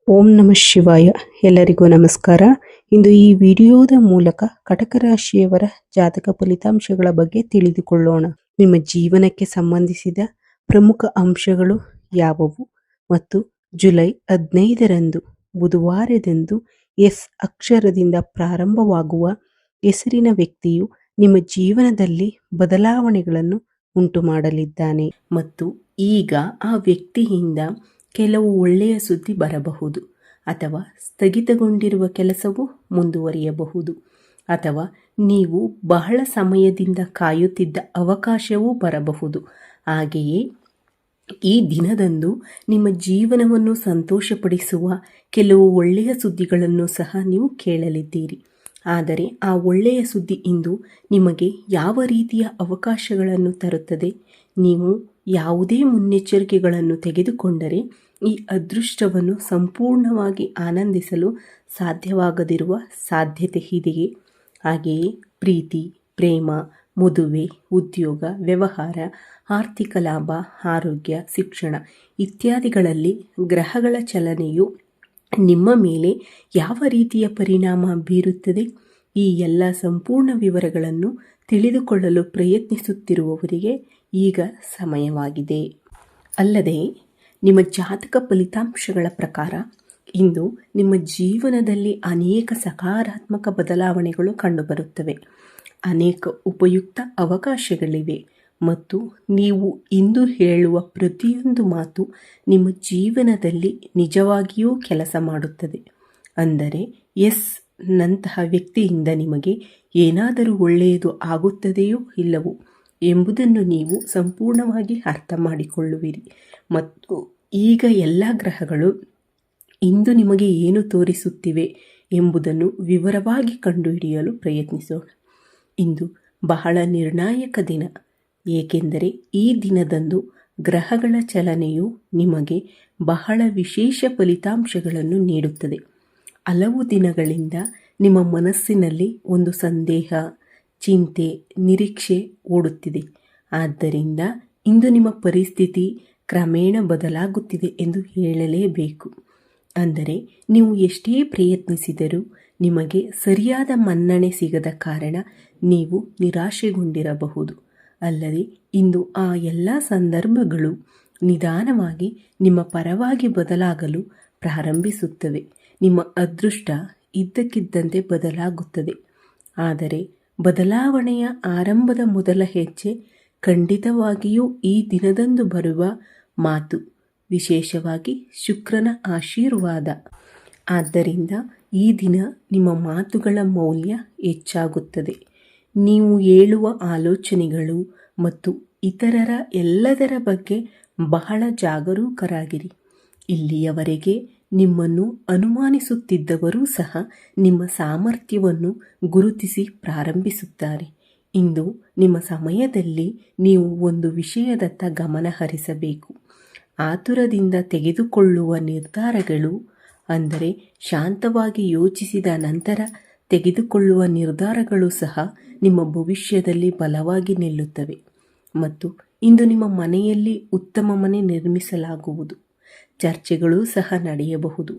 ಓಂ ನಮಃ ಶಿವಾಯ. ಎಲ್ಲರಿಗೂ ನಮಸ್ಕಾರ. ಇಂದು ಈ ವಿಡಿಯೋದ ಮೂಲಕ ಕಟಕ ರಾಶಿಯವರ ಜಾತಕ ಫಲಿತಾಂಶಗಳ ಬಗ್ಗೆ ತಿಳಿದುಕೊಳ್ಳೋಣ. ನಿಮ್ಮ ಜೀವನಕ್ಕೆ ಸಂಬಂಧಿಸಿದ ಪ್ರಮುಖ ಅಂಶಗಳು ಯಾವುವು ಮತ್ತು ಜುಲೈ 15ರಂದು ಬುಧವಾರದಂದು ಎಸ್ ಅಕ್ಷರದಿಂದ ಪ್ರಾರಂಭವಾಗುವ ಹೆಸರಿನ ವ್ಯಕ್ತಿಯು ನಿಮ್ಮ ಜೀವನದಲ್ಲಿ ಬದಲಾವಣೆಗಳನ್ನು ಉಂಟು ಮಾಡಲಿದ್ದಾನೆ ಮತ್ತು ಈಗ ಆ ವ್ಯಕ್ತಿಯಿಂದ ಕೆಲವು ಒಳ್ಳೆಯ ಸುದ್ದಿ ಬರಬಹುದು, ಅಥವಾ ಸ್ಥಗಿತಗೊಂಡಿರುವ ಕೆಲಸವು ಮುಂದುವರಿಯಬಹುದು, ಅಥವಾ ನೀವು ಬಹಳ ಸಮಯದಿಂದ ಕಾಯುತ್ತಿದ್ದ ಅವಕಾಶವೂ ಬರಬಹುದು. ಹಾಗೆಯೇ ಈ ದಿನದಂದು ನಿಮ್ಮ ಜೀವನವನ್ನು ಸಂತೋಷಪಡಿಸುವ ಕೆಲವು ಒಳ್ಳೆಯ ಸುದ್ದಿಗಳನ್ನು ಸಹ ನೀವು ಕೇಳಲಿದ್ದೀರಿ. ಆದರೆ ಆ ಒಳ್ಳೆಯ ಸುದ್ದಿ ಇಂದು ನಿಮಗೆ ಯಾವ ರೀತಿಯ ಅವಕಾಶಗಳನ್ನು ತರುತ್ತದೆ? ನೀವು ಯಾವುದೇ ಮುನ್ನೆಚ್ಚರಿಕೆಗಳನ್ನು ತೆಗೆದುಕೊಂಡರೆ ಈ ಅದೃಷ್ಟವನ್ನು ಸಂಪೂರ್ಣವಾಗಿ ಆನಂದಿಸಲು ಸಾಧ್ಯವಾಗದಿರುವ ಸಾಧ್ಯತೆ ಇದೆಯೇ? ಹಾಗೆಯೇ ಪ್ರೀತಿ, ಪ್ರೇಮ, ಮದುವೆ, ಉದ್ಯೋಗ, ವ್ಯವಹಾರ, ಆರ್ಥಿಕ ಲಾಭ, ಆರೋಗ್ಯ, ಶಿಕ್ಷಣ ಇತ್ಯಾದಿಗಳಲ್ಲಿ ಗ್ರಹಗಳ ಚಲನೆಯು ನಿಮ್ಮ ಮೇಲೆ ಯಾವ ರೀತಿಯ ಪರಿಣಾಮ ಬೀರುತ್ತದೆ? ಈ ಎಲ್ಲ ಸಂಪೂರ್ಣ ವಿವರಗಳನ್ನು ತಿಳಿದುಕೊಳ್ಳಲು ಪ್ರಯತ್ನಿಸುತ್ತಿರುವವರಿಗೆ ಈಗ ಸಮಯವಾಗಿದೆ. ಅಲ್ಲದೆ ನಿಮ್ಮ ಜಾತಕ ಫಲಿತಾಂಶಗಳ ಪ್ರಕಾರ ಇಂದು ನಿಮ್ಮ ಜೀವನದಲ್ಲಿ ಅನೇಕ ಸಕಾರಾತ್ಮಕ ಬದಲಾವಣೆಗಳು ಕಂಡುಬರುತ್ತವೆ. ಅನೇಕ ಉಪಯುಕ್ತ ಅವಕಾಶಗಳಿವೆ ಮತ್ತು ನೀವು ಇಂದು ಹೇಳುವ ಪ್ರತಿಯೊಂದು ಮಾತು ನಿಮ್ಮ ಜೀವನದಲ್ಲಿ ನಿಜವಾಗಿಯೂ ಕೆಲಸ ಮಾಡುತ್ತದೆ. ಅಂದರೆ ಎಸ್ ನಂತಹ ವ್ಯಕ್ತಿಯಿಂದ ನಿಮಗೆ ಏನಾದರೂ ಒಳ್ಳೆಯದು ಆಗುತ್ತದೆಯೋ ಇಲ್ಲವೋ ಎಂಬುದನ್ನು ನೀವು ಸಂಪೂರ್ಣವಾಗಿ ಅರ್ಥ ಮಾಡಿಕೊಳ್ಳುವಿರಿ. ಮತ್ತು ಈಗ ಎಲ್ಲ ಗ್ರಹಗಳು ಇಂದು ನಿಮಗೆ ಏನು ತೋರಿಸುತ್ತಿವೆ ಎಂಬುದನ್ನು ವಿವರವಾಗಿ ಕಂಡುಹಿಡಿಯಲು ಪ್ರಯತ್ನಿಸೋಣ. ಇಂದು ಬಹಳ ನಿರ್ಣಾಯಕ ದಿನ, ಏಕೆಂದರೆ ಈ ದಿನದಂದು ಗ್ರಹಗಳ ಚಲನೆಯು ನಿಮಗೆ ಬಹಳ ವಿಶೇಷ ಫಲಿತಾಂಶಗಳನ್ನು ನೀಡುತ್ತದೆ. ಹಲವು ದಿನಗಳಿಂದ ನಿಮ್ಮ ಮನಸ್ಸಿನಲ್ಲಿ ಒಂದು ಸಂದೇಹ, ಚಿಂತೆ, ನಿರೀಕ್ಷೆ ಓಡುತ್ತಿದೆ. ಆದ್ದರಿಂದ ಇಂದು ನಿಮ್ಮ ಪರಿಸ್ಥಿತಿ ಕ್ರಮೇಣ ಬದಲಾಗುತ್ತಿದೆ ಎಂದು ಹೇಳಲೇಬೇಕು. ಅಂದರೆ ನೀವು ಎಷ್ಟೇ ಪ್ರಯತ್ನಿಸಿದರೂ ನಿಮಗೆ ಸರಿಯಾದ ಮನ್ನಣೆ ಸಿಗದ ಕಾರಣ ನೀವು ನಿರಾಶೆಗೊಂಡಿರಬಹುದು. ಅಲ್ಲದೆ ಇಂದು ಆ ಎಲ್ಲ ಸಂದರ್ಭಗಳು ನಿಧಾನವಾಗಿ ನಿಮ್ಮ ಪರವಾಗಿ ಬದಲಾಗಲು ಪ್ರಾರಂಭಿಸುತ್ತವೆ. ನಿಮ್ಮ ಅದೃಷ್ಟ ಇದ್ದಕ್ಕಿದ್ದಂತೆ ಬದಲಾಗುತ್ತದೆ. ಆದರೆ ಬದಲಾವಣೆಯ ಆರಂಭದ ಮೊದಲ ಹೆಜ್ಜೆ ಖಂಡಿತವಾಗಿಯೂ ಈ ದಿನದಂದು ಬರುವ ಮಾತು, ವಿಶೇಷವಾಗಿ ಶುಕ್ರನ ಆಶೀರ್ವಾದ. ಆದ್ದರಿಂದ ಈ ದಿನ ನಿಮ್ಮ ಮಾತುಗಳ ಮೌಲ್ಯ ಹೆಚ್ಚಾಗುತ್ತದೆ. ನೀವು ಹೇಳುವ ಆಲೋಚನೆಗಳು ಮತ್ತು ಇತರರ ಎಲ್ಲದರ ಬಗ್ಗೆ ಬಹಳ ಜಾಗರೂಕರಾಗಿರಿ. ಇಲ್ಲಿಯವರೆಗೆ ನಿಮ್ಮನ್ನು ಅನುಮಾನಿಸುತ್ತಿದ್ದವರೂ ಸಹ ನಿಮ್ಮ ಸಾಮರ್ಥ್ಯವನ್ನು ಗುರುತಿಸಿ ಪ್ರಾರಂಭಿಸುತ್ತಾರೆ. ಇಂದು ನಿಮ್ಮ ಸಮಯದಲ್ಲಿ ನೀವು ಒಂದು ವಿಷಯದತ್ತ ಗಮನ ಹರಿಸಬೇಕು. ಆತುರದಿಂದ ತೆಗೆದುಕೊಳ್ಳುವ ನಿರ್ಧಾರಗಳು, ಅಂದರೆ ಶಾಂತವಾಗಿ ಯೋಚಿಸಿದ ನಂತರ ತೆಗೆದುಕೊಳ್ಳುವ ನಿರ್ಧಾರಗಳು ಸಹ ನಿಮ್ಮ ಭವಿಷ್ಯದಲ್ಲಿ ಬಲವಾಗಿ ನಿಲ್ಲುತ್ತವೆ. ಮತ್ತು ಇಂದು ನಿಮ್ಮ ಮನೆಯಲ್ಲಿ ಉತ್ತಮ ಮನೆ ನಿರ್ಮಿಸಲಾಗುವುದು. ಚರ್ಚೆಗಳೂ ಸಹ ನಡೆಯಬಹುದು.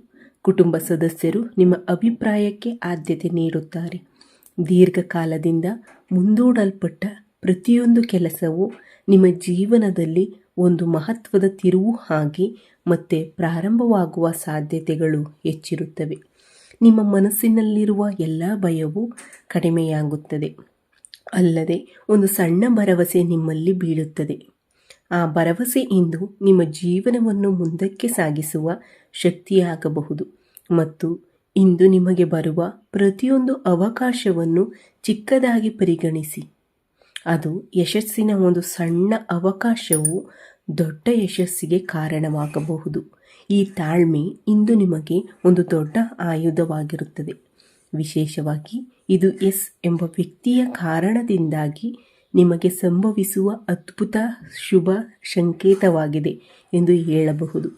ಕುಟುಂಬ ಸದಸ್ಯರು ನಿಮ್ಮ ಅಭಿಪ್ರಾಯಕ್ಕೆ ಆದ್ಯತೆ ನೀಡುತ್ತಾರೆ. ದೀರ್ಘಕಾಲದಿಂದ ಮುಂದೂಡಲ್ಪಟ್ಟ ಪ್ರತಿಯೊಂದು ಕೆಲಸವು ನಿಮ್ಮ ಜೀವನದಲ್ಲಿ ಒಂದು ಮಹತ್ವದ ತಿರುವು ಆಗಿ ಮತ್ತೆ ಪ್ರಾರಂಭವಾಗುವ ಸಾಧ್ಯತೆಗಳು ಹೆಚ್ಚಿರುತ್ತವೆ. ನಿಮ್ಮ ಮನಸ್ಸಿನಲ್ಲಿರುವ ಎಲ್ಲ ಭಯವೂ ಕಡಿಮೆಯಾಗುತ್ತದೆ. ಅಲ್ಲದೆ ಒಂದು ಸಣ್ಣ ಭರವಸೆ ನಿಮ್ಮಲ್ಲಿ ಬೀಳುತ್ತದೆ. ಆ ಭರವಸೆ ಇಂದು ನಿಮ್ಮ ಜೀವನವನ್ನು ಮುಂದಕ್ಕೆ ಸಾಗಿಸುವ ಶಕ್ತಿಯಾಗಬಹುದು. ಮತ್ತು ಇಂದು ನಿಮಗೆ ಬರುವ ಪ್ರತಿಯೊಂದು ಅವಕಾಶವನ್ನು ಚಿಕ್ಕದಾಗಿ ಪರಿಗಣಿಸಿ. ಅದು ಯಶಸ್ಸಿನ ಒಂದು ಸಣ್ಣ ಅವಕಾಶವು ದೊಡ್ಡ ಯಶಸ್ಸಿಗೆ ಕಾರಣವಾಗಬಹುದು. ಈ ತಾಳ್ಮೆ ಇಂದು ನಿಮಗೆ ಒಂದು ದೊಡ್ಡ ಆಯುಧವಾಗಿರುತ್ತದೆ. ವಿಶೇಷವಾಗಿ ಇದು ಎಸ್ ಎಂಬ ವ್ಯಕ್ತಿಯ ಕಾರಣದಿಂದಾಗಿ ನಿಮಗೆ ಸಂಭವಿಸುವ ಅದ್ಭುತ ಶುಭ ಸಂಕೇತವಾಗಿದೆ ಎಂದು ಹೇಳಬಹುದು.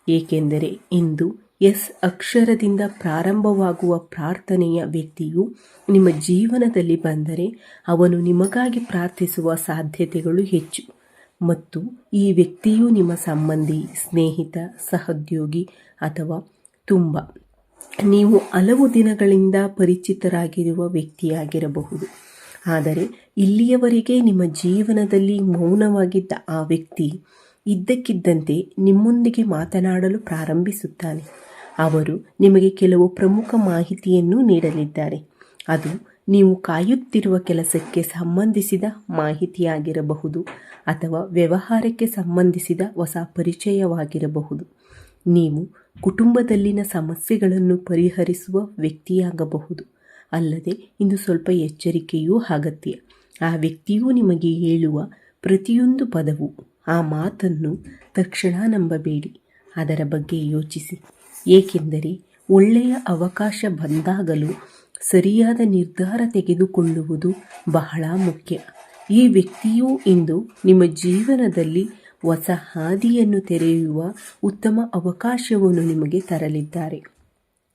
ಏಕೆಂದರೆ ಇಂದು ಎಸ್ ಅಕ್ಷರದಿಂದ ಪ್ರಾರಂಭವಾಗುವ ಪ್ರಾರ್ಥನೆಯ ವ್ಯಕ್ತಿಯು ನಿಮ್ಮ ಜೀವನದಲ್ಲಿ ಬಂದರೆ ಅವನು ನಿಮಗಾಗಿ ಪ್ರಾರ್ಥಿಸುವ ಸಾಧ್ಯತೆಗಳು ಹೆಚ್ಚು. ಮತ್ತು ಈ ವ್ಯಕ್ತಿಯು ನಿಮ್ಮ ಸಂಬಂಧಿ, ಸ್ನೇಹಿತ, ಸಹೋದ್ಯೋಗಿ ಅಥವಾ ತುಂಬ. ನೀವು ಹಲವು ದಿನಗಳಿಂದ ಪರಿಚಿತರಾಗಿರುವ ವ್ಯಕ್ತಿಯಾಗಿರಬಹುದು, ಆದರೆ ಇಲ್ಲಿಯವರೆಗೆ ನಿಮ್ಮ ಜೀವನದಲ್ಲಿ ಮೌನವಾಗಿದ್ದ ಆ ವ್ಯಕ್ತಿ ಇದ್ದಕ್ಕಿದ್ದಂತೆ ನಿಮ್ಮೊಂದಿಗೆ ಮಾತನಾಡಲು ಪ್ರಾರಂಭಿಸುತ್ತಾನೆ. ಅವರು ನಿಮಗೆ ಕೆಲವು ಪ್ರಮುಖ ಮಾಹಿತಿಯನ್ನು ನೀಡಲಿದ್ದಾರೆ. ಅದು ನೀವು ಕಾಯುತ್ತಿರುವ ಕೆಲಸಕ್ಕೆ ಸಂಬಂಧಿಸಿದ ಮಾಹಿತಿಯಾಗಿರಬಹುದು ಅಥವಾ ವ್ಯವಹಾರಕ್ಕೆ ಸಂಬಂಧಿಸಿದ ಹೊಸ ಪರಿಚಯವಾಗಿರಬಹುದು. ನೀವು ಕುಟುಂಬದಲ್ಲಿನ ಸಮಸ್ಯೆಗಳನ್ನು ಪರಿಹರಿಸುವ ವ್ಯಕ್ತಿಯಾಗಬಹುದು. ಅಲ್ಲದೆ ಇಂದು ಸ್ವಲ್ಪ ಎಚ್ಚರಿಕೆಯೂ ಅಗತ್ಯ. ಆ ವ್ಯಕ್ತಿಯು ನಿಮಗೆ ಹೇಳುವ ಪ್ರತಿಯೊಂದು ಪದವು, ಆ ಮಾತನ್ನು ತಕ್ಷಣ ನಂಬಬೇಡಿ. ಅದರ ಬಗ್ಗೆ ಯೋಚಿಸಿ, ಏಕೆಂದರೆ ಒಳ್ಳೆಯ ಅವಕಾಶ ಬಂದಾಗಲೂ ಸರಿಯಾದ ನಿರ್ಧಾರ ತೆಗೆದುಕೊಳ್ಳುವುದು ಬಹಳ ಮುಖ್ಯ. ಈ ವ್ಯಕ್ತಿಯು ಇಂದು ನಿಮ್ಮ ಜೀವನದಲ್ಲಿ ಹೊಸ ಹಾದಿಯನ್ನು ತೆರೆಯುವ ಉತ್ತಮ ಅವಕಾಶವನ್ನು ನಿಮಗೆ ತರಲಿದ್ದಾರೆ.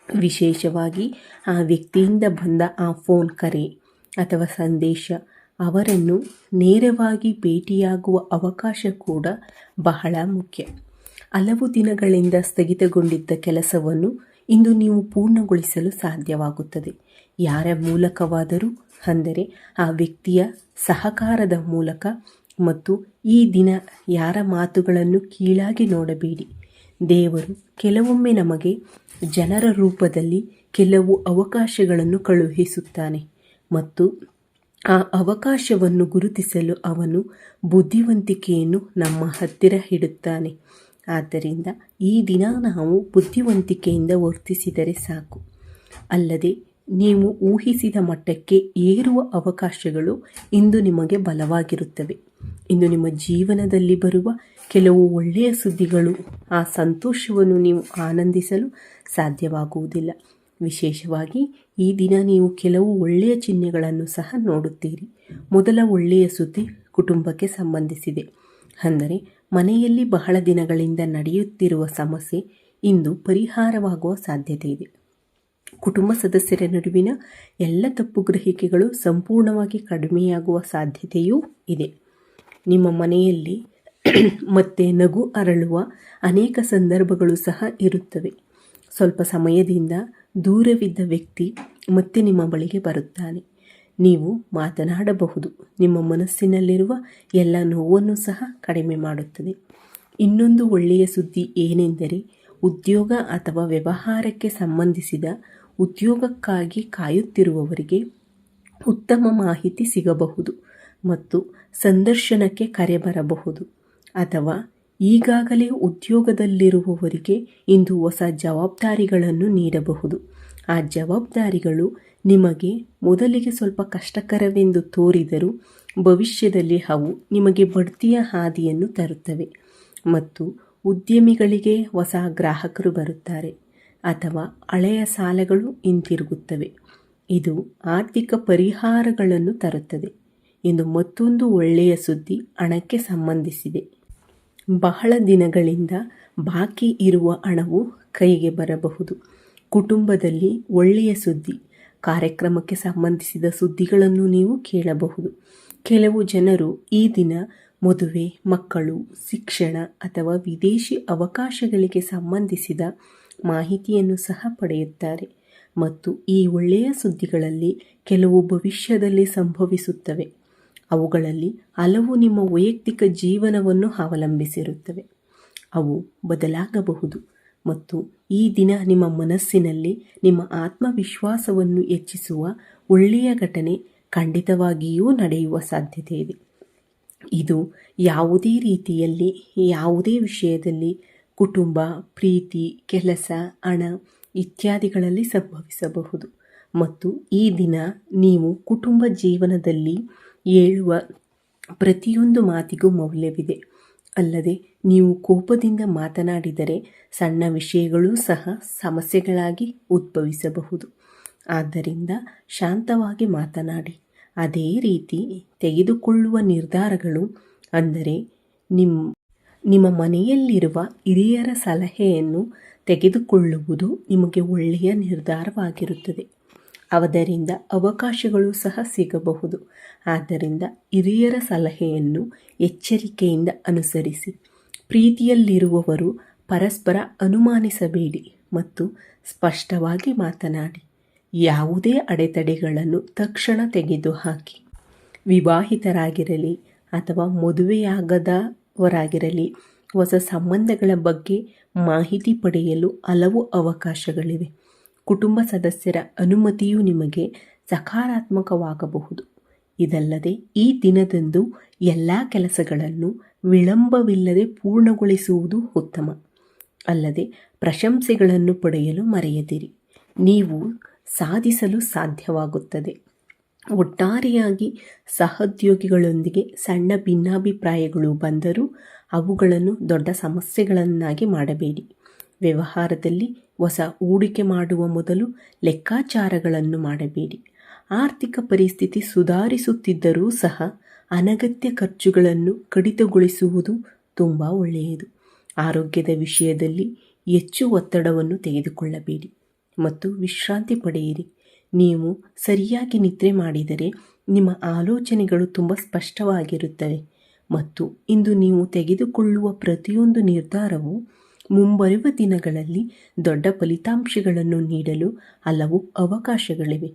ವಿಶೇಷವಾಗಿ ಆ ವ್ಯಕ್ತಿಯಿಂದ ಬಂದ ಆ ಫೋನ್ ಕರೆ ಅಥವಾ ಸಂದೇಶ, ಅವರನ್ನು ನೇರವಾಗಿ ಭೇಟಿಯಾಗುವ ಅವಕಾಶ ಕೂಡ ಬಹಳ ಮುಖ್ಯ. ಹಲವು ದಿನಗಳಿಂದ ಸ್ಥಗಿತಗೊಂಡಿದ್ದ ಕೆಲಸವನ್ನು ಇಂದು ನೀವು ಪೂರ್ಣಗೊಳಿಸಲು ಸಾಧ್ಯವಾಗುತ್ತದೆ. ಯಾರ ಮೂಲಕವಾದರೂ, ಅಂದರೆ ಆ ವ್ಯಕ್ತಿಯ ಸಹಕಾರದ ಮೂಲಕ. ಮತ್ತು ಈ ದಿನ ಯಾರ ಮಾತುಗಳನ್ನು ಕೀಳಾಗಿ ನೋಡಬೇಡಿ. ದೇವರು ಕೆಲವೊಮ್ಮೆ ನಮಗೆ ಜನರ ರೂಪದಲ್ಲಿ ಕೆಲವು ಅವಕಾಶಗಳನ್ನು ಕಳುಹಿಸುತ್ತಾನೆ ಮತ್ತು ಆ ಅವಕಾಶವನ್ನು ಗುರುತಿಸಲು ಅವನು ಬುದ್ಧಿವಂತಿಕೆಯನ್ನು ನಮ್ಮ ಹತ್ತಿರ ಇಡುತ್ತಾನೆ. ಆದ್ದರಿಂದ ಈ ದಿನ ನಾವು ಬುದ್ಧಿವಂತಿಕೆಯಿಂದ ವರ್ತಿಸಿದರೆ ಸಾಕು. ಅಲ್ಲದೆ ನೀವು ಊಹಿಸಿದ ಮಟ್ಟಕ್ಕೆ ಏರುವ ಅವಕಾಶಗಳು ಇಂದು ನಿಮಗೆ ಬಲವಾಗಿರುತ್ತವೆ. ಇಂದು ನಿಮ್ಮ ಜೀವನದಲ್ಲಿ ಬರುವ ಕೆಲವು ಒಳ್ಳೆಯ ಸುದ್ದಿಗಳು, ಆ ಸಂತೋಷವನ್ನು ನೀವು ಆನಂದಿಸಲು ಸಾಧ್ಯವಾಗುವುದಿಲ್ಲ. ವಿಶೇಷವಾಗಿ ಈ ದಿನ ನೀವು ಕೆಲವು ಒಳ್ಳೆಯ ಚಿಹ್ನೆಗಳನ್ನು ಸಹ ನೋಡುತ್ತೀರಿ. ಮೊದಲ ಒಳ್ಳೆಯ ಸುದ್ದಿ ಕುಟುಂಬಕ್ಕೆ ಸಂಬಂಧಿಸಿದೆ. ಅಂದರೆ ಮನೆಯಲ್ಲಿ ಬಹಳ ದಿನಗಳಿಂದ ನಡೆಯುತ್ತಿರುವ ಸಮಸ್ಯೆ ಇಂದು ಪರಿಹಾರವಾಗುವ ಸಾಧ್ಯತೆ ಇದೆ. ಕುಟುಂಬ ಸದಸ್ಯರ ನಡುವಿನ ಎಲ್ಲ ತಪ್ಪುಗ್ರಹಿಕೆಗಳು ಸಂಪೂರ್ಣವಾಗಿ ಕಡಿಮೆಯಾಗುವ ಸಾಧ್ಯತೆಯೂ ಇದೆ. ನಿಮ್ಮ ಮನೆಯಲ್ಲಿ ಮತ್ತೆ ನಗು ಅರಳುವ ಅನೇಕ ಸಂದರ್ಭಗಳು ಸಹ ಇರುತ್ತವೆ. ಸ್ವಲ್ಪ ಸಮಯದಿಂದ ದೂರವಿದ್ದ ವ್ಯಕ್ತಿ ಮತ್ತೆ ನಿಮ್ಮ ಬಳಿಗೆ ಬರುತ್ತಾನೆ. ನೀವು ಮಾತನಾಡಬಹುದು. ನಿಮ್ಮ ಮನಸ್ಸಿನಲ್ಲಿರುವ ಎಲ್ಲ ನೋವನ್ನು ಸಹ ಕಡಿಮೆ ಮಾಡುತ್ತದೆ. ಇನ್ನೊಂದು ಒಳ್ಳೆಯ ಸುದ್ದಿ ಏನೆಂದರೆ, ಉದ್ಯೋಗ ಅಥವಾ ವ್ಯವಹಾರಕ್ಕೆ ಸಂಬಂಧಿಸಿದ ಉದ್ಯೋಗಕ್ಕಾಗಿ ಕಾಯುತ್ತಿರುವವರಿಗೆ ಉತ್ತಮ ಮಾಹಿತಿ ಸಿಗಬಹುದು ಮತ್ತು ಸಂದರ್ಶನಕ್ಕೆ ಕರೆ ಬರಬಹುದು. ಅಥವಾ ಈಗಾಗಲೇ ಉದ್ಯೋಗದಲ್ಲಿರುವವರಿಗೆ ಇಂದು ಹೊಸ ಜವಾಬ್ದಾರಿಗಳನ್ನು ನೀಡಬಹುದು. ಆ ಜವಾಬ್ದಾರಿಗಳು ನಿಮಗೆ ಮೊದಲಿಗೆ ಸ್ವಲ್ಪ ಕಷ್ಟಕರವೆಂದು ತೋರಿದರೂ ಭವಿಷ್ಯದಲ್ಲಿ ಅವು ನಿಮಗೆ ಬಡ್ತಿಯ ಹಾದಿಯನ್ನು ತರುತ್ತವೆ. ಮತ್ತು ಉದ್ಯಮಿಗಳಿಗೆ ಹೊಸ ಗ್ರಾಹಕರು ಬರುತ್ತಾರೆ ಅಥವಾ ಹಳೆಯ ಸಾಲಗಳು ಹಿಂತಿರುಗುತ್ತವೆ. ಇದು ಆರ್ಥಿಕ ಪರಿಹಾರಗಳನ್ನು ತರುತ್ತದೆ. ಇಂದು ಮತ್ತೊಂದು ಒಳ್ಳೆಯ ಸುದ್ದಿ ಹಣಕ್ಕೆ ಸಂಬಂಧಿಸಿದೆ. ಬಹಳ ದಿನಗಳಿಂದ ಬಾಕಿ ಇರುವ ಹಣವು ಕೈಗೆ ಬರಬಹುದು. ಕುಟುಂಬದಲ್ಲಿ ಒಳ್ಳೆಯ ಸುದ್ದಿ, ಕಾರ್ಯಕ್ರಮಕ್ಕೆ ಸಂಬಂಧಿಸಿದ ಸುದ್ದಿಗಳನ್ನು ನೀವು ಕೇಳಬಹುದು. ಕೆಲವು ಜನರು ಈ ದಿನ ಮದುವೆ, ಮಕ್ಕಳು, ಶಿಕ್ಷಣ ಅಥವಾ ವಿದೇಶಿ ಅವಕಾಶಗಳಿಗೆ ಸಂಬಂಧಿಸಿದ ಮಾಹಿತಿಯನ್ನು ಸಹ ಪಡೆಯುತ್ತಾರೆ. ಮತ್ತು ಈ ಒಳ್ಳೆಯ ಸುದ್ದಿಗಳಲ್ಲಿ ಕೆಲವು ಭವಿಷ್ಯದಲ್ಲಿ ಸಂಭವಿಸುತ್ತವೆ. ಅವುಗಳಲ್ಲಿ ಹಲವು ನಿಮ್ಮ ವೈಯಕ್ತಿಕ ಜೀವನವನ್ನು ಅವಲಂಬಿಸಿರುತ್ತವೆ. ಅವು ಬದಲಾಗಬಹುದು ಮತ್ತು ಈ ದಿನ ನಿಮ್ಮ ಮನಸ್ಸಿನಲ್ಲಿ ನಿಮ್ಮ ಆತ್ಮವಿಶ್ವಾಸವನ್ನು ಹೆಚ್ಚಿಸುವ ಒಳ್ಳೆಯ ಘಟನೆ ಖಂಡಿತವಾಗಿಯೂ ನಡೆಯುವ ಸಾಧ್ಯತೆ ಇದೆ. ಇದು ಯಾವುದೇ ರೀತಿಯಲ್ಲಿ, ಯಾವುದೇ ವಿಷಯದಲ್ಲಿ, ಕುಟುಂಬ, ಪ್ರೀತಿ, ಕೆಲಸ, ಹಣ ಇತ್ಯಾದಿಗಳಲ್ಲಿ ಸಂಭವಿಸಬಹುದು. ಮತ್ತು ಈ ದಿನ ನೀವು ಕುಟುಂಬ ಜೀವನದಲ್ಲಿ ಹೇಳುವ ಪ್ರತಿಯೊಂದು ಮಾತಿಗೂ ಮೌಲ್ಯವಿದೆ. ಅಲ್ಲದೆ ನೀವು ಕೋಪದಿಂದ ಮಾತನಾಡಿದರೆ ಸಣ್ಣ ವಿಷಯಗಳೂ ಸಹ ಸಮಸ್ಯೆಗಳಾಗಿ ಉದ್ಭವಿಸಬಹುದು. ಆದ್ದರಿಂದ ಶಾಂತವಾಗಿ ಮಾತನಾಡಿ. ಅದೇ ರೀತಿ ತೆಗೆದುಕೊಳ್ಳುವ ನಿರ್ಧಾರಗಳು, ಅಂದರೆ ನಿಮ್ಮ ಮನೆಯಲ್ಲಿರುವ ಹಿರಿಯರ ಸಲಹೆಯನ್ನು ತೆಗೆದುಕೊಳ್ಳುವುದು ನಿಮಗೆ ಒಳ್ಳೆಯ ನಿರ್ಧಾರವಾಗಿರುತ್ತದೆ. ಅದರಿಂದ ಅವಕಾಶಗಳು ಸಹ ಸಿಗಬಹುದು. ಆದ್ದರಿಂದ ಹಿರಿಯರ ಸಲಹೆಯನ್ನು ಎಚ್ಚರಿಕೆಯಿಂದ ಅನುಸರಿಸಿ. ಪ್ರೀತಿಯಲ್ಲಿರುವವರು ಪರಸ್ಪರ ಅನುಮಾನಿಸಬೇಡಿ ಮತ್ತು ಸ್ಪಷ್ಟವಾಗಿ ಮಾತನಾಡಿ. ಯಾವುದೇ ಅಡೆತಡೆಗಳನ್ನು ತಕ್ಷಣ ತೆಗೆದುಹಾಕಿ. ವಿವಾಹಿತರಾಗಿರಲಿ ಅಥವಾ ಮದುವೆಯಾಗದವರಾಗಿರಲಿ, ಹೊಸ ಸಂಬಂಧಗಳ ಬಗ್ಗೆ ಮಾಹಿತಿ ಪಡೆಯಲು ಹಲವು ಅವಕಾಶಗಳಿವೆ. ಕುಟುಂಬ ಸದಸ್ಯರ ಅನುಮತಿಯು ನಿಮಗೆ ಸಕಾರಾತ್ಮಕವಾಗಬಹುದು. ಇದಲ್ಲದೆ ಈ ದಿನದಂದು ಎಲ್ಲ ಕೆಲಸಗಳನ್ನು ವಿಳಂಬವಿಲ್ಲದೆ ಪೂರ್ಣಗೊಳಿಸುವುದು ಉತ್ತಮ. ಅಲ್ಲದೆ ಪ್ರಶಂಸೆಗಳನ್ನು ಪಡೆಯಲು ಮರೆಯದಿರಿ. ನೀವು ಸಾಧಿಸಲು ಸಾಧ್ಯವಾಗುತ್ತದೆ. ಒಟ್ಟಾರೆಯಾಗಿ ಸಹೋದ್ಯೋಗಿಗಳೊಂದಿಗೆ ಸಣ್ಣ ಭಿನ್ನಾಭಿಪ್ರಾಯಗಳು ಬಂದರೂ ಅವುಗಳನ್ನು ದೊಡ್ಡ ಸಮಸ್ಯೆಗಳನ್ನಾಗಿ ಮಾಡಬೇಡಿ. ವ್ಯವಹಾರದಲ್ಲಿ ಹೊಸ ಹೂಡಿಕೆ ಮಾಡುವ ಮೊದಲು ಲೆಕ್ಕಾಚಾರಗಳನ್ನು ಮಾಡಬೇಡಿ. ಆರ್ಥಿಕ ಪರಿಸ್ಥಿತಿ ಸುಧಾರಿಸುತ್ತಿದ್ದರೂ ಸಹ ಅನಗತ್ಯ ಖರ್ಚುಗಳನ್ನು ಕಡಿತಗೊಳಿಸುವುದು ತುಂಬ ಒಳ್ಳೆಯದು. ಆರೋಗ್ಯದ ವಿಷಯದಲ್ಲಿ ಹೆಚ್ಚು ಒತ್ತಡವನ್ನು ತೆಗೆದುಕೊಳ್ಳಬೇಡಿ ಮತ್ತು ವಿಶ್ರಾಂತಿ ಪಡೆಯಿರಿ. ನೀವು ಸರಿಯಾಗಿ ನಿದ್ರೆ ಮಾಡಿದರೆ ನಿಮ್ಮ ಆಲೋಚನೆಗಳು ತುಂಬ ಸ್ಪಷ್ಟವಾಗಿರುತ್ತವೆ ಮತ್ತು ಇಂದು ನೀವು ತೆಗೆದುಕೊಳ್ಳುವ ಪ್ರತಿಯೊಂದು ನಿರ್ಧಾರವು ಮುಂಬರುವ ದಿನಗಳಲ್ಲಿ ದೊಡ್ಡ ಫಲಿತಾಂಶಗಳನ್ನು ನೀಡಲು ಹಲವು ಅವಕಾಶಗಳಿವೆ.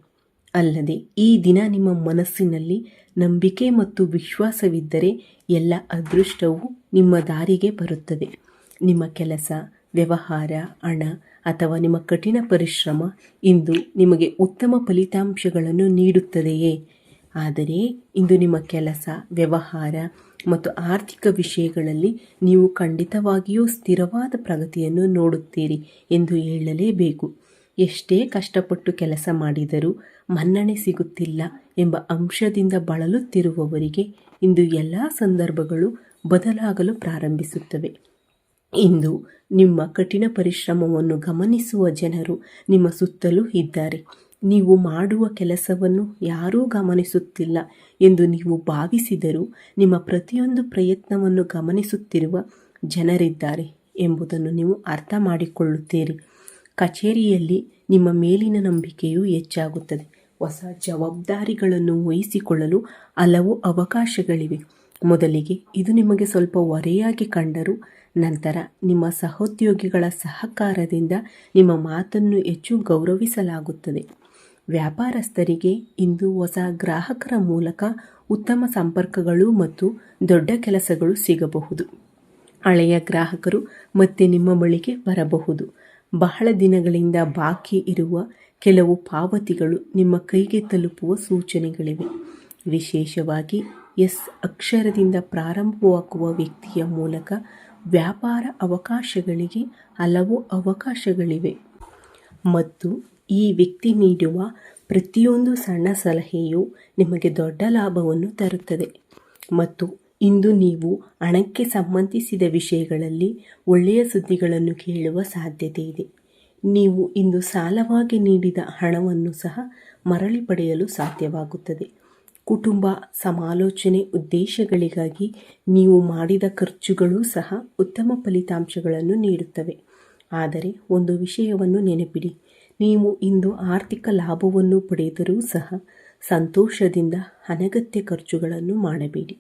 ಅಲ್ಲದೆ ಈ ದಿನ ನಿಮ್ಮ ಮನಸ್ಸಿನಲ್ಲಿ ನಂಬಿಕೆ ಮತ್ತು ವಿಶ್ವಾಸವಿದ್ದರೆ ಎಲ್ಲ ಅದೃಷ್ಟವು ನಿಮ್ಮ ದಾರಿಗೆ ಬರುತ್ತದೆ. ನಿಮ್ಮ ಕೆಲಸ, ವ್ಯವಹಾರ, ಹಣ ಅಥವಾ ನಿಮ್ಮ ಕಠಿಣ ಪರಿಶ್ರಮ ಇಂದು ನಿಮಗೆ ಉತ್ತಮ ಫಲಿತಾಂಶಗಳನ್ನು ನೀಡುತ್ತದೆಯೇ? ಆದರೆ ಇಂದು ನಿಮ್ಮ ಕೆಲಸ, ವ್ಯವಹಾರ ಮತ್ತು ಆರ್ಥಿಕ ವಿಷಯಗಳಲ್ಲಿ ನೀವು ಖಂಡಿತವಾಗಿಯೂ ಸ್ಥಿರವಾದ ಪ್ರಗತಿಯನ್ನು ನೋಡುತ್ತೀರಿ ಎಂದು ಹೇಳಲೇಬೇಕು. ಎಷ್ಟೇ ಕಷ್ಟಪಟ್ಟು ಕೆಲಸ ಮಾಡಿದರೂ ಮನ್ನಣೆ ಸಿಗುತ್ತಿಲ್ಲ ಎಂಬ ಅಂಶದಿಂದ ಬಳಲುತ್ತಿರುವವರಿಗೆ ಇಂದು ಎಲ್ಲ ಸಂದರ್ಭಗಳು ಬದಲಾಗಲು ಪ್ರಾರಂಭಿಸುತ್ತವೆ. ಇಂದು ನಿಮ್ಮ ಕಠಿಣ ಪರಿಶ್ರಮವನ್ನು ಗಮನಿಸುವ ಜನರು ನಿಮ್ಮ ಸುತ್ತಲೂ ಇದ್ದಾರೆ. ನೀವು ಮಾಡುವ ಕೆಲಸವನ್ನು ಯಾರೂ ಗಮನಿಸುತ್ತಿಲ್ಲ ಎಂದು ನೀವು ಭಾವಿಸಿದರೂ ನಿಮ್ಮ ಪ್ರತಿಯೊಂದು ಪ್ರಯತ್ನವನ್ನು ಗಮನಿಸುತ್ತಿರುವ ಜನರಿದ್ದಾರೆ ಎಂಬುದನ್ನು ನೀವು ಅರ್ಥ ಮಾಡಿಕೊಳ್ಳುತ್ತೀರಿ. ಕಚೇರಿಯಲ್ಲಿ ನಿಮ್ಮ ಮೇಲಿನ ನಂಬಿಕೆಯೂ ಹೆಚ್ಚಾಗುತ್ತದೆ. ಹೊಸ ಜವಾಬ್ದಾರಿಗಳನ್ನು ವಹಿಸಿಕೊಳ್ಳಲು ಹಲವು ಅವಕಾಶಗಳಿವೆ. ಮೊದಲಿಗೆ ಇದು ನಿಮಗೆ ಸ್ವಲ್ಪ ಹೊರೆಯಾಗಿ ಕಂಡರೂ ನಂತರ ನಿಮ್ಮ ಸಹೋದ್ಯೋಗಿಗಳ ಸಹಕಾರದಿಂದ ನಿಮ್ಮ ಮಾತನ್ನು ಹೆಚ್ಚು ಗೌರವಿಸಲಾಗುತ್ತದೆ. ವ್ಯಾಪಾರಸ್ಥರಿಗೆ ಇಂದು ಹೊಸ ಗ್ರಾಹಕರ ಮೂಲಕ ಉತ್ತಮ ಸಂಪರ್ಕಗಳು ಮತ್ತು ದೊಡ್ಡ ಕೆಲಸಗಳು ಸಿಗಬಹುದು. ಹಳೆಯ ಗ್ರಾಹಕರು ಮತ್ತೆ ನಿಮ್ಮ ಬಳಿಗೆ ಬರಬಹುದು. ಬಹಳ ದಿನಗಳಿಂದ ಬಾಕಿ ಇರುವ ಕೆಲವು ಪಾವತಿಗಳು ನಿಮ್ಮ ಕೈಗೆ ತಲುಪುವ ಸೂಚನೆಗಳಿವೆ. ವಿಶೇಷವಾಗಿ ಎಸ್ ಅಕ್ಷರದಿಂದ ಪ್ರಾರಂಭವಾಗುವ ವ್ಯಕ್ತಿಯ ಮೂಲಕ ವ್ಯಾಪಾರ ಅವಕಾಶಗಳಿಗೆ ಹಲವು ಅವಕಾಶಗಳಿವೆ ಮತ್ತು ಈ ವ್ಯಕ್ತಿ ನೀಡುವ ಪ್ರತಿಯೊಂದು ಸಣ್ಣ ಸಲಹೆಯು ನಿಮಗೆ ದೊಡ್ಡ ಲಾಭವನ್ನು ತರುತ್ತದೆ. ಮತ್ತು ಇಂದು ನೀವು ಹಣಕ್ಕೆ ಸಂಬಂಧಿಸಿದ ವಿಷಯಗಳಲ್ಲಿ ಒಳ್ಳೆಯ ಸುದ್ದಿಗಳನ್ನು ಕೇಳುವ ಸಾಧ್ಯತೆ ಇದೆ. ನೀವು ಇಂದು ಸಾಲವಾಗಿ ನೀಡಿದ ಹಣವನ್ನು ಸಹ ಮರಳಿ ಪಡೆಯಲು ಸಾಧ್ಯವಾಗುತ್ತದೆ. ಕುಟುಂಬ ಸಮಾಲೋಚನೆ ಉದ್ದೇಶಗಳಿಗಾಗಿ ನೀವು ಮಾಡಿದ ಖರ್ಚುಗಳೂ ಸಹ ಉತ್ತಮ ಫಲಿತಾಂಶಗಳನ್ನು ನೀಡುತ್ತವೆ. ಆದರೆ ಒಂದು ವಿಷಯವನ್ನು ನೆನಪಿಡಿ, ನೀವು ಇಂದು ಆರ್ಥಿಕ ಲಾಭವನ್ನು ಪಡೆದರೂ ಸಹ ಸಂತೋಷದಿಂದ ಅನಗತ್ಯ ಖರ್ಚುಗಳನ್ನು ಮಾಡಬೇಡಿ.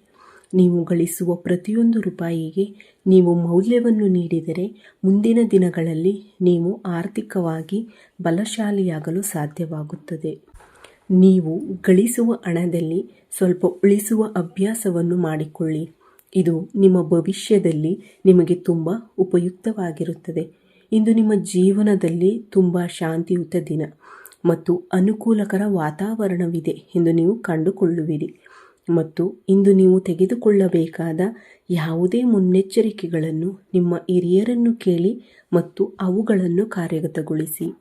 ನೀವು ಗಳಿಸುವ ಪ್ರತಿಯೊಂದು ರೂಪಾಯಿಗೆ ನೀವು ಮೌಲ್ಯವನ್ನು ನೀಡಿದರೆ ಮುಂದಿನ ದಿನಗಳಲ್ಲಿ ನೀವು ಆರ್ಥಿಕವಾಗಿ ಬಲಶಾಲಿಯಾಗಲು ಸಾಧ್ಯವಾಗುತ್ತದೆ. ನೀವು ಗಳಿಸುವ ಹಣದಲ್ಲಿ ಸ್ವಲ್ಪ ಉಳಿಸುವ ಅಭ್ಯಾಸವನ್ನು ಮಾಡಿಕೊಳ್ಳಿ. ಇದು ನಿಮ್ಮ ಭವಿಷ್ಯದಲ್ಲಿ ನಿಮಗೆ ತುಂಬ ಉಪಯುಕ್ತವಾಗಿರುತ್ತದೆ. ಇಂದು ನಿಮ್ಮ ಜೀವನದಲ್ಲಿ ತುಂಬ ಶಾಂತಿಯುತ ದಿನ ಮತ್ತು ಅನುಕೂಲಕರ ವಾತಾವರಣವಿದೆ ಎಂದು ನೀವು ಕಂಡುಕೊಳ್ಳುವಿರಿ. ಮತ್ತು ಇಂದು ನೀವು ತೆಗೆದುಕೊಳ್ಳಬೇಕಾದ ಯಾವುದೇ ಮುನ್ನೆಚ್ಚರಿಕೆಗಳನ್ನು ನಿಮ್ಮ ಹಿರಿಯರನ್ನು ಕೇಳಿ ಮತ್ತು ಅವುಗಳನ್ನು ಕಾರ್ಯಗತಗೊಳಿಸಿ.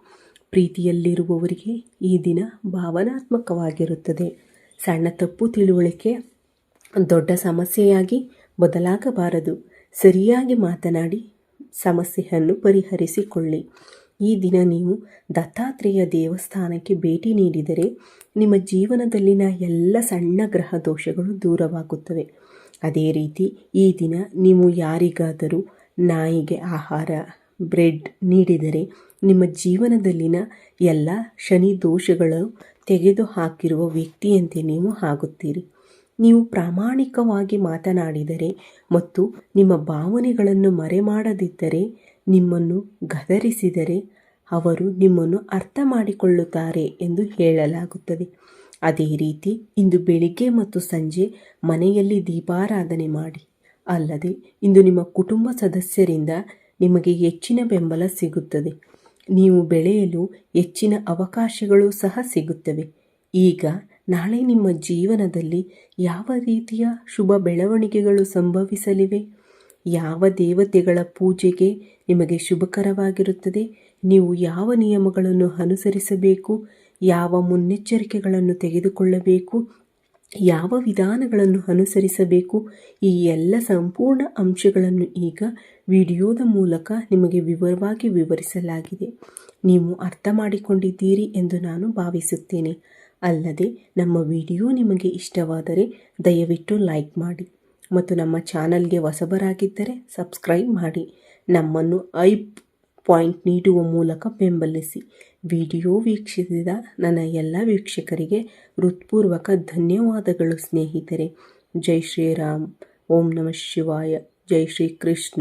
ಪ್ರೀತಿಯಲ್ಲಿರುವವರಿಗೆ ಈ ದಿನ ಭಾವನಾತ್ಮಕವಾಗಿರುತ್ತದೆ. ಸಣ್ಣ ತಪ್ಪು ತಿಳುವಳಿಕೆ ದೊಡ್ಡ ಸಮಸ್ಯೆಯಾಗಿ ಬದಲಾಗಬಾರದು. ಸರಿಯಾಗಿ ಮಾತನಾಡಿ ಸಮಸ್ಯೆಯನ್ನು ಪರಿಹರಿಸಿಕೊಳ್ಳಿ. ಈ ದಿನ ನೀವು ದತ್ತಾತ್ರೇಯ ದೇವಸ್ಥಾನಕ್ಕೆ ಭೇಟಿ ನೀಡಿದರೆ ನಿಮ್ಮ ಜೀವನದಲ್ಲಿನ ಎಲ್ಲ ಸಣ್ಣ ಗ್ರಹ ದೋಷಗಳು ದೂರವಾಗುತ್ತವೆ. ಅದೇ ರೀತಿ ಈ ದಿನ ನೀವು ಯಾರಿಗಾದರೂ ನಾಯಿಗೆ ಆಹಾರ, ಬ್ರೆಡ್ ನೀಡಿದರೆ ನಿಮ್ಮ ಜೀವನದಲ್ಲಿನ ಎಲ್ಲ ಶನಿ ದೋಷಗಳು ತೆಗೆದುಹಾಕಿರುವ ವ್ಯಕ್ತಿಯಂತೆ ನೀವು ಆಗುತ್ತೀರಿ. ನೀವು ಪ್ರಾಮಾಣಿಕವಾಗಿ ಮಾತನಾಡಿದರೆ ಮತ್ತು ನಿಮ್ಮ ಭಾವನೆಗಳನ್ನು ಮರೆಮಾಡದಿದ್ದರೆ, ನಿಮ್ಮನ್ನು ಗದರಿಸಿದರೆ ಅವರು ನಿಮ್ಮನ್ನು ಅರ್ಥ ಮಾಡಿಕೊಳ್ಳುತ್ತಾರೆ ಎಂದು ಹೇಳಲಾಗುತ್ತದೆ. ಅದೇ ರೀತಿ ಇಂದು ಬೆಳಿಗ್ಗೆ ಮತ್ತು ಸಂಜೆ ಮನೆಯಲ್ಲಿ ದೀಪಾರಾಧನೆ ಮಾಡಿ. ಅಲ್ಲದೆ ಇಂದು ನಿಮ್ಮ ಕುಟುಂಬ ಸದಸ್ಯರಿಂದ ನಿಮಗೆ ಹೆಚ್ಚಿನ ಬೆಂಬಲ ಸಿಗುತ್ತದೆ. ನೀವು ಬೆಳೆಯಲು ಹೆಚ್ಚಿನ ಅವಕಾಶಗಳು ಸಹ ಸಿಗುತ್ತವೆ. ಈಗ ನಾಳೆ ನಿಮ್ಮ ಜೀವನದಲ್ಲಿ ಯಾವ ರೀತಿಯ ಶುಭ ಬೆಳವಣಿಗೆಗಳು ಸಂಭವಿಸಲಿವೆ? ಯಾವ ದೇವತೆಗಳ ಪೂಜೆಗೆ ನಿಮಗೆ ಶುಭಕರವಾಗಿರುತ್ತದೆ? ನೀವು ಯಾವ ನಿಯಮಗಳನ್ನು ಅನುಸರಿಸಬೇಕು? ಯಾವ ಮುನ್ನೆಚ್ಚರಿಕೆಗಳನ್ನು ತೆಗೆದುಕೊಳ್ಳಬೇಕು? ಯಾವ ವಿಧಾನಗಳನ್ನು ಅನುಸರಿಸಬೇಕು? ಈ ಎಲ್ಲ ಸಂಪೂರ್ಣ ಅಂಶಗಳನ್ನು ಈಗ ವಿಡಿಯೋದ ಮೂಲಕ ನಿಮಗೆ ವಿವರವಾಗಿ ವಿವರಿಸಲಾಗಿದೆ. ನೀವು ಅರ್ಥ ಮಾಡಿಕೊಂಡಿದ್ದೀರಿ ಎಂದು ನಾನು ಭಾವಿಸುತ್ತೇನೆ. ಅಲ್ಲದೆ ನಮ್ಮ ವಿಡಿಯೋ ನಿಮಗೆ ಇಷ್ಟವಾದರೆ ದಯವಿಟ್ಟು ಲೈಕ್ ಮಾಡಿ ಮತ್ತು ನಮ್ಮ ಚಾನಲ್ಗೆ ಹೊಸಬರಾಗಿದ್ದರೆ ಸಬ್ಸ್ಕ್ರೈಬ್ ಮಾಡಿ. ನಮ್ಮನ್ನು ಪಾಯಿಂಟ್ ನೀಡುವ ಮೂಲಕ ಬೆಂಬಲಿಸಿ. ವಿಡಿಯೋ ವೀಕ್ಷಿಸಿದ ನನ್ನ ಎಲ್ಲ ವೀಕ್ಷಕರಿಗೆ ಹೃತ್ಪೂರ್ವಕ ಧನ್ಯವಾದಗಳು ಸ್ನೇಹಿತರೆ. ಜೈ ಶ್ರೀರಾಮ್. ಓಂ ನಮಃ ಶಿವಾಯ. ಜೈ ಶ್ರೀ ಕೃಷ್ಣ.